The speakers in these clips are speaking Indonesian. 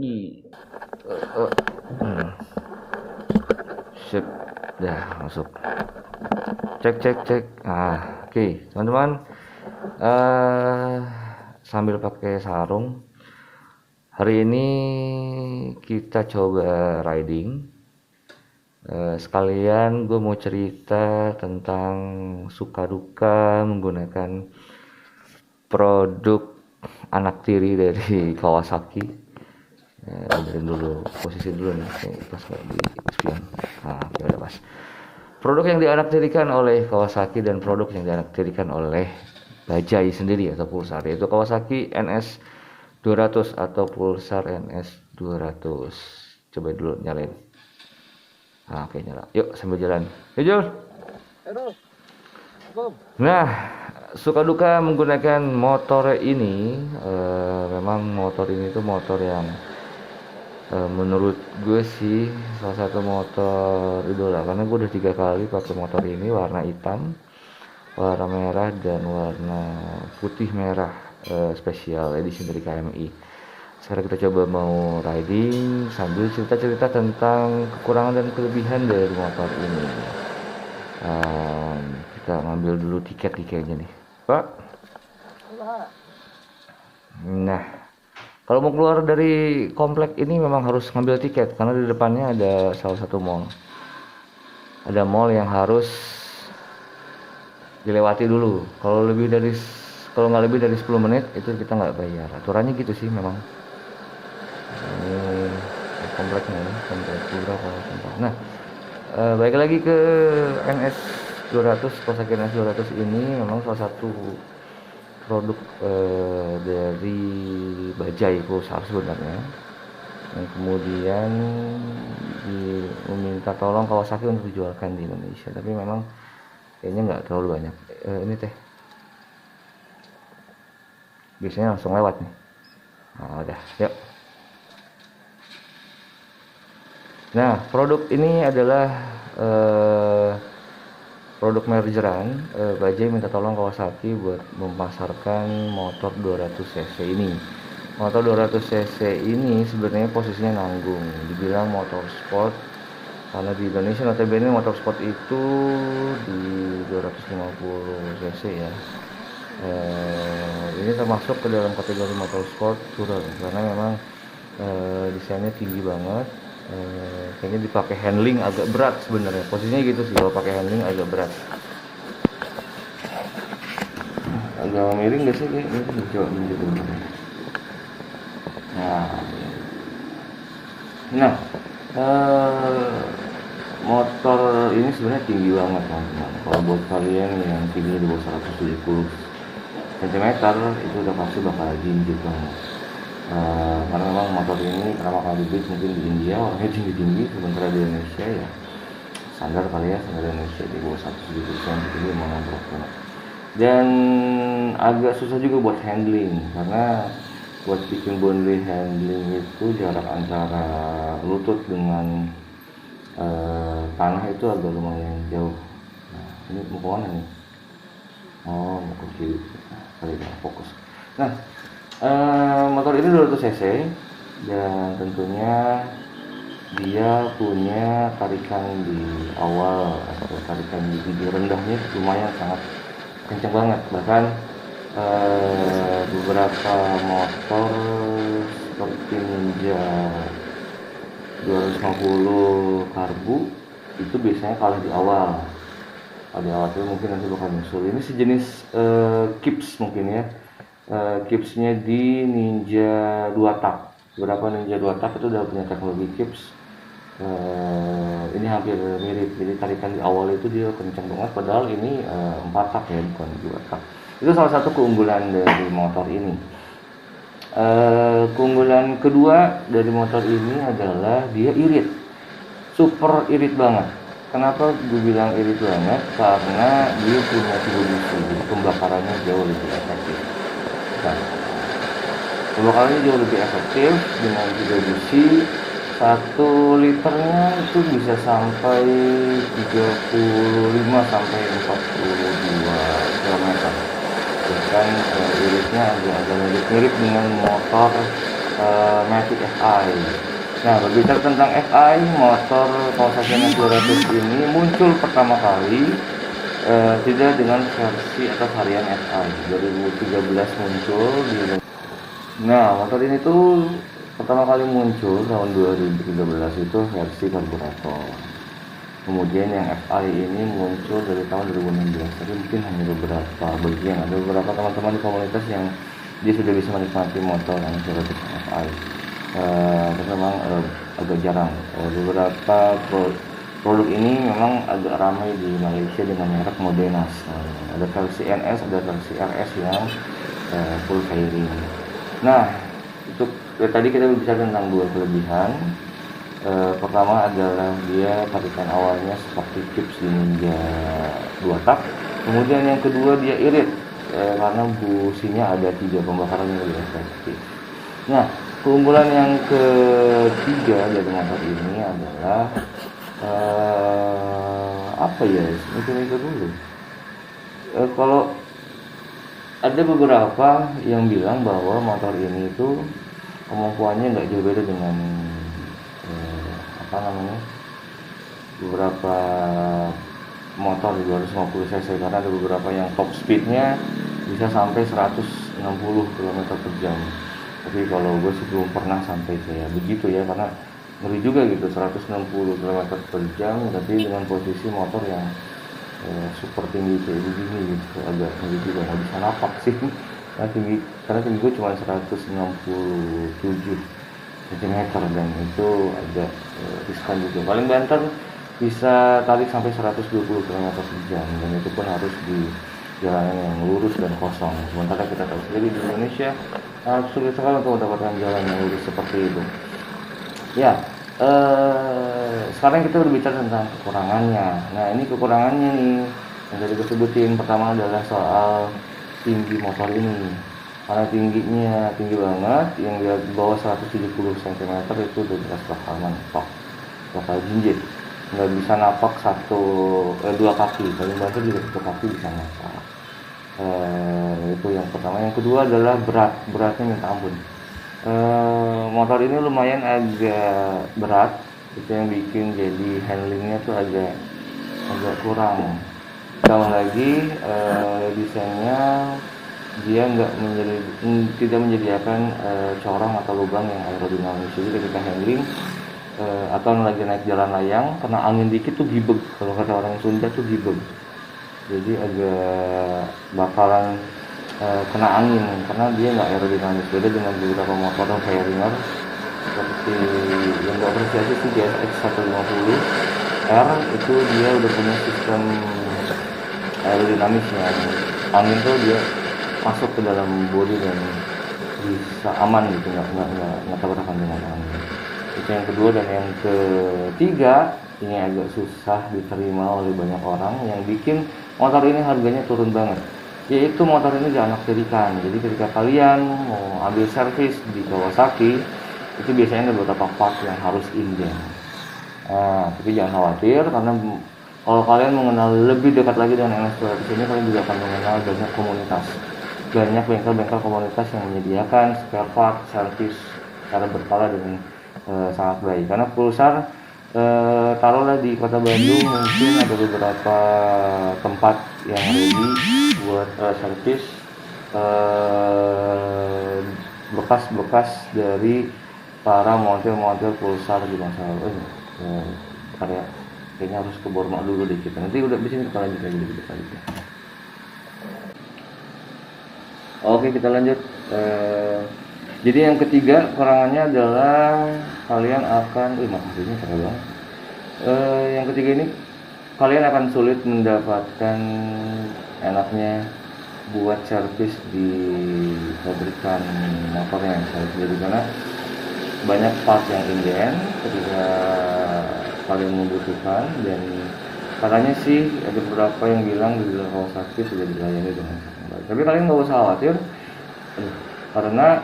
I, uh, uh. Sip, dah masuk. Cek cek cek. Oke, teman-teman. eh Sambil pakai sarung. Hari ini kita coba riding. Sekalian gue mau cerita tentang suka duka menggunakan produk anak tiri dari Kawasaki. Dari dulu posisi dulu nih, pas di spion. Oke, udah pas. Produk yang dianaktirikan oleh Kawasaki dan produk yang dianaktirikan oleh Bajaj sendiri atau Pulsar, yaitu Kawasaki NS 200 atau Pulsar NS 200. Coba dulu nyalain. Oke, nyala. Yuk sambil jalan. Yuk Jul. Nah, suka duka menggunakan motor ini, memang motor ini tuh motor yang menurut gue sih salah satu motor idola, karena gue udah 3 kali pakai motor ini, warna hitam, warna merah, dan warna putih merah special edition dari KMI. Sekarang kita coba mau riding sambil cerita-cerita tentang kekurangan dan kelebihan dari motor ini. Kita ngambil dulu tiket-tiketnya nih, Pak. Nah, kalau mau keluar dari komplek ini memang harus ngambil tiket, karena di depannya ada salah satu mall. Ada mall yang harus dilewati dulu. Kalau nggak lebih dari 10 menit itu kita nggak bayar. Aturannya gitu sih memang. Ini kompleknya, komplek berapa tempat. Nah, balik lagi ke NS 200, Kawasaki NS 200 ini memang salah satu produk dari Bajaj Pulsar sebenarnya, yang kemudian meminta tolong Kawasaki untuk dijualkan di Indonesia, tapi memang kayaknya nggak terlalu banyak. Ini teh biasanya langsung lewat nih. Udah, yuk. Nah, produk ini adalah produk mergeran. Bajaj minta tolong Kawasaki buat memasarkan motor 200 cc ini. Motor 200 cc ini sebenarnya posisinya nanggung, dibilang motor sport, karena di Indonesia notabene motor sport itu di 250 cc ya. Ini termasuk ke dalam kategori motor sport tourer, karena memang desainnya tinggi banget. Kayaknya dipakai handling agak berat sebenarnya, posisinya gitu sih, kalau pakai handling agak berat. Agak miring gak sih ini? Coba menunjuk dulu. Nah, motor ini sebenarnya tinggi banget teman-teman. Kalau buat kalian yang tingginya di bawah 170 cm itu udah pasti bakal jinjit banget. Karena memang motor ini pertama kali dibuat mungkin di India orangnya tinggi-tinggi, sementara di Indonesia ya standar kali ya, standar Indonesia di bawah 170 cm itu memang motor banget. Dan agak susah juga buat handling, karena buat bikin bonding handling itu jarak antara lutut dengan tanah itu agak lumayan jauh. Nah, ini mau ke mana nih? Mau ke kiri. Kali ini fokus. Nah, motor ini 200 cc dan tentunya dia punya tarikan di awal atau tarikan di gigi rendahnya lumayan sangat kencang banget. Bahkan beberapa motor seperti Ninja 250 karbu itu biasanya kalah di awal. Kalau di awal itu mungkin nanti bakal nyusul. Ini sejenis kips mungkin ya. Kipsnya di Ninja 2 tak. Beberapa Ninja 2 tak itu udah punya teknologi kips. Ini hampir mirip. Jadi tarikan di awal itu dia kencang banget, padahal ini 4 tak ya, bukan 2 tak. Itu salah satu keunggulan dari motor ini. Keunggulan kedua dari motor ini adalah dia irit, super irit banget. Kenapa gue bilang irit banget? Karena dia punya turbo busi, jadi pembakarannya jauh lebih efektif. Nah, pembakarannya jauh lebih efektif dengan turbo busi. 1 liternya itu bisa sampai 35 sampai 42 km. Bahkan iritnya agak mirip dengan motor Matic FI. Nah, berbicara tentang FI, motor Kawasaki NS200 ini muncul pertama kali tidak dengan versi atau varian FI. 2013 muncul di. Nah, motor ini tuh pertama kali muncul tahun 2013 itu versi karburator. Kemudian yang FI ini muncul dari tahun 2016, tapi mungkin hanya beberapa bagian. Ada beberapa teman-teman di komunitas yang dia sudah bisa menikmati motor yang NS200 FI. Karena memang agak jarang. Beberapa produk ini memang agak ramai di Malaysia dengan merek Modenas. Ada versi NS, ada versi RS yang full fairing. Nah, untuk tadi kita berbicara tentang dua kelebihan. Pertama adalah dia tarikan awalnya seperti Gibbs Ninja 2 tak. Kemudian yang kedua dia irit karena businya ada 3 pembakaran yang lebih efektif. Nah, keunggulan yang ketiga dari motor ini adalah apa ya? Mikir-mikir dulu. Kalau ada beberapa yang bilang bahwa motor ini itu kemampuannya nggak jauh beda dengan beberapa motor di 250 cc, karena ada beberapa yang top speednya bisa sampai 160 km per jam. Tapi kalau gue sih belum pernah sampai kayak begitu ya, karena ngeri juga gitu 160 km per jam tapi dengan posisi motor yang super tinggi kayak begini gitu, agak ngeri juga, nggak bisa napak sih. Karena tinggi gue cuma 167 cm dan itu agak riskan juga. Paling banter bisa tarik sampai 120 km per jam dan itu pun harus di jalanan yang lurus dan kosong. Sementara kita tahu sendiri di Indonesia sulit sekali untuk mendapatkan jalan yang lurus seperti itu. Ya, sekarang kita berbicara tentang kekurangannya. Nah, ini kekurangannya nih yang tadi gue sebutin. Pertama adalah soal tinggi motor ini. Karena tingginya tinggi banget, yang di bawah 170 cm itu udah jelas bakal mentok, bakal jinjit, nggak bisa napak dua kaki, paling banter juga satu kaki bisa napak. Itu yang pertama. Yang kedua adalah beratnya minta ampun. Motor ini lumayan agak berat, itu yang bikin jadi handlingnya tuh agak kurang. Tambah lagi desainnya dia tidak menyediakan corong atau lubang yang aerodinamis, jadi ketika handling atau lagi naik jalan layang kena angin dikit tuh gibeg, kalau kata orang Sunda tuh gibeg, jadi agak bakalan kena angin karena dia nggak aerodinamis. Beda dengan beberapa motor fairinger seperti yang gue apresiasi sih GSX 150 R, itu dia udah punya sistem aerodinamisnya. Angin tuh dia masuk ke dalam bodi dan bisa aman gitu, nggak tabrakan dengan angin. Itu yang kedua. Dan yang ketiga, ini agak susah diterima oleh banyak orang yang bikin motor ini harganya turun banget, yaitu motor ini dianak-tirikan. Jadi ketika kalian mau ambil servis di Kawasaki, itu biasanya ada beberapa part yang harus inden. Tapi jangan khawatir, karena kalau kalian mengenal lebih dekat lagi dengan NS200 ini, kalian juga akan mengenal banyak bengkel-bengkel komunitas yang menyediakan spare part servis secara berkala dengan sangat baik. Karena Pulsar taruhlah di kota Bandung mungkin ada beberapa tempat yang ready buat servis bekas-bekas dari para model-model Pulsar di masa lalu. Kayaknya harus ke Borma dulu deh kita. Nanti udah disini kita lanjut lagi di depan. Oke, kita lanjut. Jadi yang ketiga kekurangannya adalah kalian akan maksudnya terlalu. Yang ketiga ini kalian akan sulit mendapatkan enaknya buat servis di pabrikan motornya. Jadi karena banyak part yang inden ketika kalian membutuhkan, dan katanya sih ada beberapa yang bilang di dalam Kawasaki sudah dilayani dengan sangat baik. Tapi kalian nggak usah khawatir, karena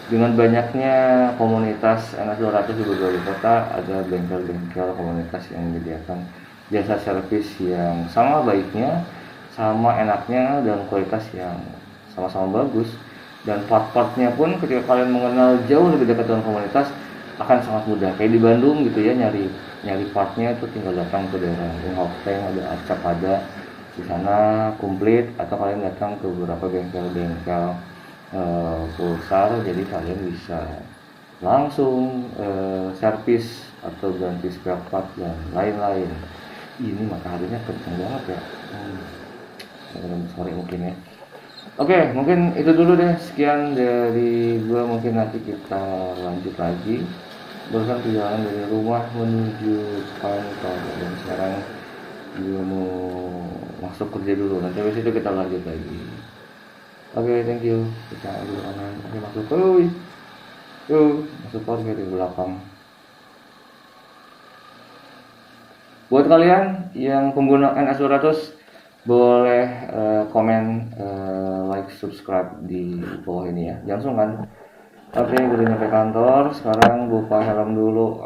dengan banyaknya komunitas NS200 di beberapa kota, ada bengkel-bengkel komunitas yang menyediakan jasa servis yang sama baiknya, sama enaknya, dan kualitas yang sama-sama bagus. dan part-partnya pun ketika kalian mengenal jauh lebih dekat dengan komunitas akan sangat mudah. Kayak di Bandung gitu ya, nyari partnya itu tinggal datang ke daerah Hopteng, ada Acap, ada di sana komplit, atau kalian datang ke beberapa bengkel-bengkel pulsar, jadi kalian bisa langsung servis atau ganti spare part dan lain-lain. Ini mataharinya kenceng banget ya. Sorry mungkin ya. Oke, mungkin itu dulu deh, sekian dari gua, mungkin nanti kita lanjut lagi. Barusan perjalanan dari rumah menuju kantor dan sekarang gue mau masuk kerja dulu, nanti habis itu kita lanjut lagi. Oke, thank you. Kita dulu kanan, oke masuk, masuk keluar dari belakang. Buat kalian yang penggunaan A100 boleh komen, like, subscribe di bawah ini ya, jangan sungkan. Oke, udah nyampe kantor, sekarang buka helm dulu.